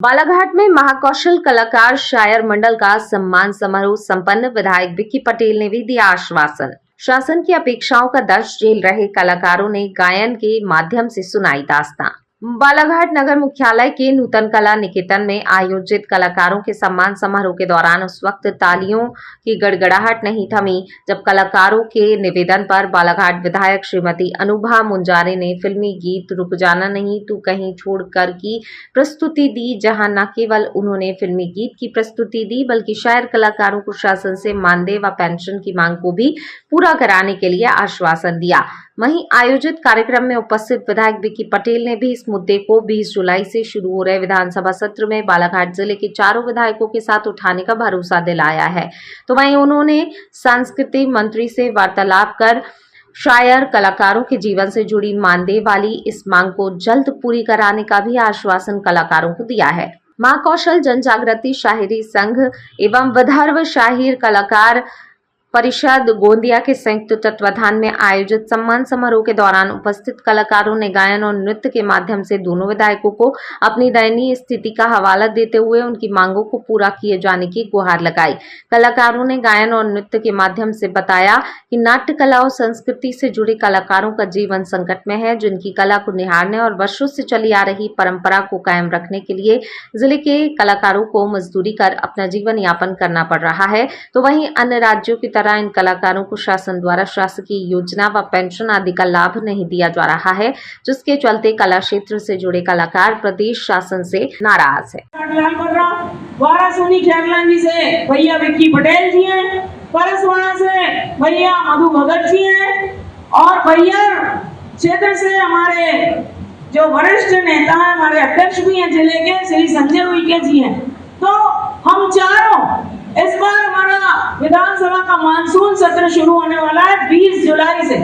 बालाघाट में महाकौशल कलाकार शायर मंडल का सम्मान समारोह संपन्न। विधायक विक्की पटेल ने भी दिया आश्वासन। शासन की अपेक्षाओं का दर्श झेल रहे कलाकारों ने गायन के माध्यम से सुनाई दास्तां। बालाघाट नगर मुख्यालय के नूतन कला निकेतन में आयोजित कलाकारों के सम्मान समारोह के दौरान उस वक्त तालियों की गड़गड़ाहट नहीं थमी जब कलाकारों के निवेदन पर बालाघाट विधायक श्रीमती अनुभा मुंजारे ने फिल्मी गीत रुक जाना नहीं तू कहीं छोड़कर की प्रस्तुति दी, जहां न केवल उन्होंने फिल्मी गीत की प्रस्तुति दी बल्कि शायर कलाकारों को शासन से मानदेय व पेंशन की मांग को भी पूरा कराने के लिए आश्वासन दिया। वहीं आयोजित कार्यक्रम में उपस्थित विधायक विक्की पटेल ने भी इस मुद्दे को 20 जुलाई से शुरू हो रहे विधानसभा सत्र में बालाघाट जिले के चारों विधायकों के साथ उठाने का भरोसा दिलाया है। तो वहीं उन्होंने संस्कृति मंत्री से वार्तालाप कर शायर कलाकारों के जीवन से जुड़ी मानदेय वाली इस मांग को जल्द पूरी कराने का भी आश्वासन कलाकारों को दिया है। महाकौशल जनजागृति शाहिरी संघ एवं विदर्भ शाहिर कलाकार परिषद गोंदिया के संयुक्त तत्वाधान में आयोजित सम्मान समारोह के दौरान उपस्थित कलाकारों ने गायन और नृत्य के माध्यम से दोनों विधायकों को अपनी दयनीय स्थिति का हवाला देते हुए उनकी मांगों को पूरा किए जाने की गुहार लगाई। कलाकारों ने गायन और नृत्य के माध्यम से बताया कि नाट्य कला और संस्कृति से जुड़े कलाकारों का जीवन संकट में है, जिनकी कला को निहारने और वर्षों से चली आ रही परंपरा को कायम रखने के लिए जिले के कलाकारों को मजदूरी कर अपना जीवन यापन करना पड़ रहा है। तो वहीं अन्य राज्यों की तरह इन कलाकारों को शासन द्वारा शासकीय योजना व पेंशन आदि का लाभ नहीं दिया जा रहा है, जिसके चलते कला क्षेत्र से जुड़े कलाकार प्रदेश शासन से नाराज है। वारासोनी खैरलान जी से भैया विक्की पटेल जी हैं, परसवाड़ा से भैया मधु भगत जी हैं और भैया क्षेत्र से हमारे जो वरिष्ठ नेता हैं, हमारे अध्यक्ष भी हैं जिले के, श्री संजय उइके जी हैं। तो हम चारों इस बार हमारा विधानसभा का मानसून सत्र शुरू होने वाला है 20 जुलाई से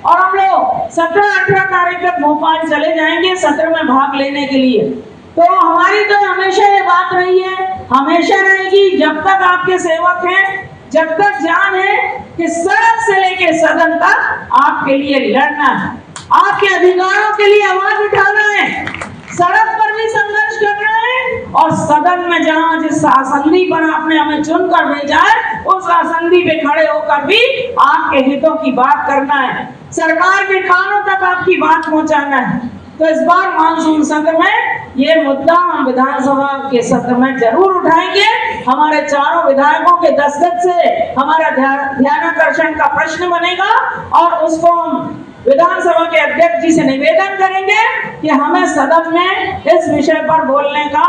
और हम लोग 17-18 तारीख तक भोपाल चले जाएंगे सत्र में भाग लेने के लिए। तो हमारी तो हमेशा ये बात रही है, हमेशा रहेगी, जब तक आपके सेवक हैं, जब तक जान है कि सड़क से लेके सदन तक आपके लिए लड़ना है, आपके अधिकारों के लिए आवाज उठाना है, सड़क पर भी संघर्ष करना है और सदन में जहां जिस आसंदी पर आपने हमें चुनकर भेजा है उस आसंदी पे खड़े होकर भी आपके हितों की बात करना है, सरकार के कानों तक आपकी बात पहुंचाना है। तो इस बार मानसून सत्र में ये मुद्दा हम विधानसभा के सत्र में जरूर उठाएंगे। हमारे चारों विधायकों के दस्तक से हमारा ध्यानाकर्षण का प्रश्न बनेगा और उसको हम विधानसभा के अध्यक्ष जी से निवेदन करेंगे कि हमें सदन में इस विषय पर बोलने का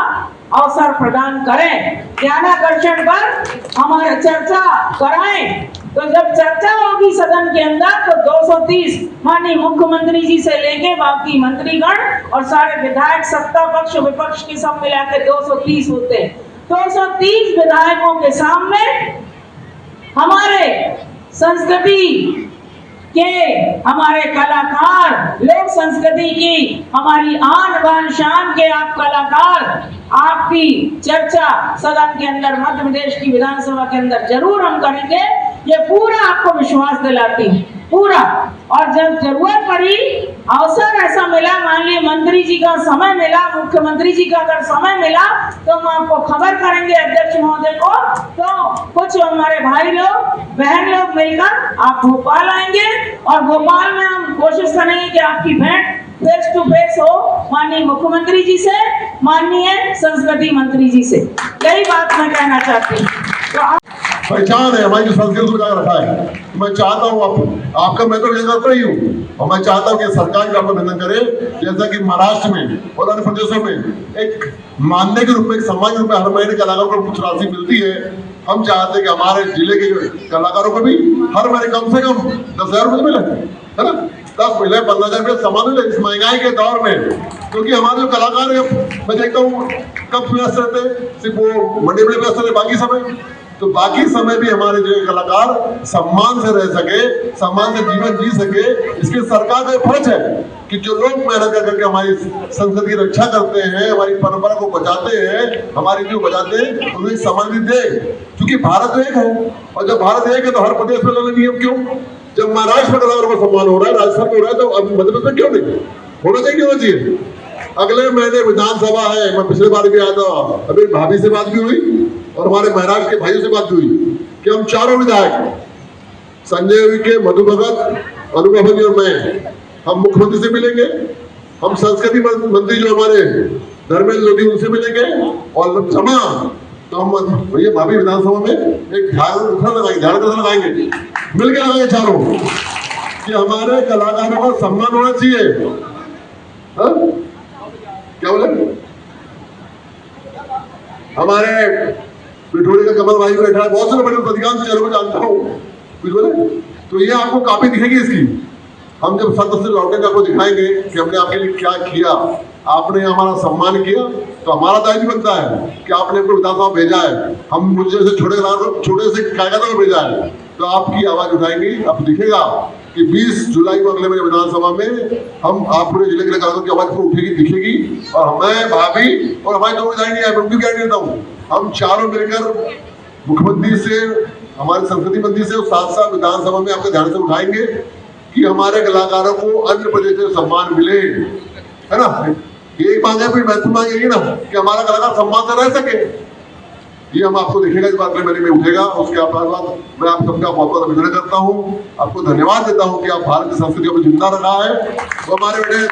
अवसर प्रदान करें, ध्यानाकर्षण पर हमारे चर्चा कराएं। तो जब चर्चा होगी सदन के अंदर तो 230 माननीय मुख्यमंत्री जी से लेके बाकी मंत्रीगण और सारे विधायक, सत्ता पक्ष विपक्ष के सब मिलाकर 230 होते हैं। 230 विधायकों के सामने हमारे संस्कृति के हमारे कलाकार, लोक संस्कृति की हमारी आन बान शान के आप कलाकार, आपकी चर्चा सदन के अंदर मध्य प्रदेश की विधानसभा के अंदर जरूर हम करेंगे, ये पूरा आपको विश्वास दिलाती है पूरा। और जब जरूरत पड़ी, अवसर ऐसा मिला, मान लीजिए मंत्री जी का समय मिला, मुख्यमंत्री जी का अगर समय मिला तो हम आपको खबर करेंगे अध्यक्ष महोदय को, तो कुछ हमारे भाई लोग बहन लोग मिलकर आप भोपाल आएंगे और भोपाल में हम कोशिश करेंगे कि आपकी भेंट फेस टू फेस हो माननीय मुख्यमंत्री जी से, माननीय संस्कृति मंत्री जी से। यही बात मैं कहना चाहती हूँ। तो पहचान है हमारी जो संस्कृति को जाकर रखा है। तो मैं चाहता हूँ आपका मैं तो करता ही हूँ और मैं चाहता हूँ कि सरकार भी आपको अभिनंदन करे, जैसा कि महाराष्ट्र में और अन्य प्रदेशों में एक मानने के रूप में, एक सम्मान के रूप में हर महीने कलाकारों को कुछ राशि मिलती है। हम चाहते हैं कि हमारे जिले के कलाकारों को भी हर महीने कम से कम 10,000 रुपये मिले, है ना, 10 मिले, 15,000 रुपये समान मिले इस महंगाई के दौर में। क्योंकि हमारे जो कलाकार है मैं देखता हूँ कब व्यस्त रहते, सिर्फ वो मंडी में व्यस्त रहते, बाकी समय तो बाकी समय भी हमारे जो कलाकार सम्मान से रह सके, सम्मान से जीवन जी सके, इसके सरकार का फर्ज है कि जो लोग मेहनत करके हमारी संस्कृति की रक्षा करते हैं, हमारी परंपरा को बचाते हैं, हमारी जो बचाते हैं, उन्हें सम्मान भी दे। क्योंकि भारत एक है और जब भारत एक है तो हर प्रदेश में अलग नियम क्यों? जब महाराष्ट्र में कलाकारों को सम्मान हो रहा है, राजस्थान में हो रहा है, तो अब मध्य प्रदेश में क्यों नहीं होना चाहिए? क्यों होना चाहिए? अगले महीने विधानसभा है, मैं पिछले बार भी आया था, अभी भाभी से बात भी हुई और हमारे महाराष्ट्र के भाइयों से बात भी हुई कि हम चारों विधायक संजय विखे, मधु भगत, अनुभव जी और मैं, हम मुख्यमंत्री से मिलेंगे, हम संस्कृति मंत्री जो हमारे धर्मेंद्र लोधी उनसे मिलेंगे और जमा तो हम भैया भाभी विधानसभा में एक ध्यान लगाएंगे, मिलकर लगाएंगे चारों कि हमारे कलाकारों का सम्मान होना चाहिए। हा? क्या बोले? हमारे पिठोरी का कमल भाई बैठा है, बहुत सारे बड़े अधिकांश चेहरों को जानता हूँ, कुछ बोले तो ये आपको काफी दिखेगी इसकी। हम जब सत्य से लौटे का आपको दिखाएंगे कि हमने आपके लिए क्या किया, आपने हमारा सम्मान किया, तो हमारा दायित्व बनता है कि आपने हमको विधानसभा भेजा है, हम मुझे से छोटे से कायदा में भेजा है, तो आपकी आवाज उठाएंगी। अब दिखेगा कि 20 जुलाई को अगले महीने विधानसभा में हम आप पूरे जिले के कलाकारों की आवाज को उठेगी, दिखेगी। और हमें भाभी और हमारे दो विधायक नहीं है, मैं उनकी गारंटी देता हूँ, हम चारों मिलकर मुख्यमंत्री से, हमारे संसदीय मंत्री से और साथ साथ विधानसभा में आपके ध्यान से उठाएंगे कि हमारे कलाकारों को अन्य प्रदेश से सम्मान मिले, है ना। एक मांग है, फिर महत्वपूर्ण मांग यही ना कि हमारा कलाकार सम्मान से रह सके। ये हम आपको दिखेगा, इस बात मेरे में उठेगा। उसके बाद मैं आप सबका बहुत बहुत अभिनंदन करता हूँ, आपको धन्यवाद देता हूँ कि आप भारत की संस्कृति को जिंदा रखा है। तो हमारे भैया